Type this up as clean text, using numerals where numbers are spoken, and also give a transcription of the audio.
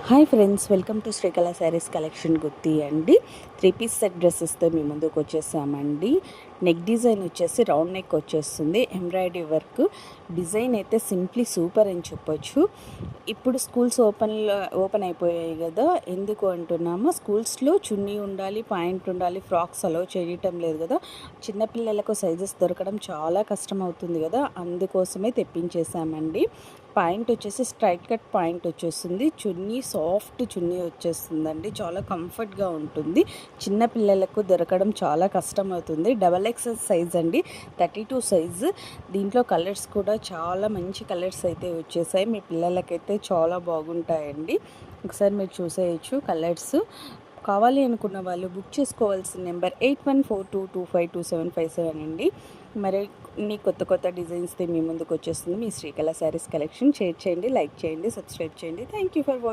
Hi friends, welcome to Srikala saris collection. Gutti అండి. 3 piece set డ్రెస్సెస్తో మీ ముందుకు వచ్చేసామండి. నెక్ డిజైన్ వచ్చేసి రౌండ్ నెక్ వచ్చేస్తుంది. ఎంబ్రాయిడరీ వర్క్ డిజైన్ అయితే సింప్లీ సూపర్ అని చెప్పొచ్చు. ఇప్పుడు స్కూల్స్ ఓపెన్ అయిపోయాయి కదా, ఎందుకు అంటున్నామో, స్కూల్స్లో చున్నీ ఉండాలి, పాయింట్ ఉండాలి, ఫ్రాక్స్ అలో చేయటం లేదు కదా. చిన్నపిల్లలకు సైజెస్ దొరకడం చాలా కష్టం అవుతుంది కదా, అందుకోసమే తెప్పించేసామండి. పాయింట్ వచ్చేసి స్ట్రైట్ కట్ పాయింట్ వచ్చేస్తుంది. చున్నీ సాఫ్ట్ చున్నీ వచ్చేస్తుందండి. చాలా కంఫర్ట్గా ఉంటుంది. చిన్న పిల్లలకు దొరకడం చాలా కష్టం అవుతుంది. XXL సైజ్ అండి, 32 సైజు. దీంట్లో కలర్స్ కూడా చాలా మంచి కలర్స్ అయితే వచ్చేసాయి. మీ పిల్లలకైతే చాలా బాగుంటాయండి. ఒకసారి మీరు చూసేయచ్చు కలర్స్. కావాలి అనుకున్న వాళ్ళు బుక్ చేసుకోవాల్సిన నెంబర్ 8142252757 అండి. మరి కొత్త డిజైన్స్తో మీ ముందుకు వచ్చేస్తుంది మీ శ్రీకళ శారీస్ కలెక్షన్. షేర్ చేయండి, లైక్ చేయండి, సబ్స్క్రైబ్ చేయండి. Thank you for watching.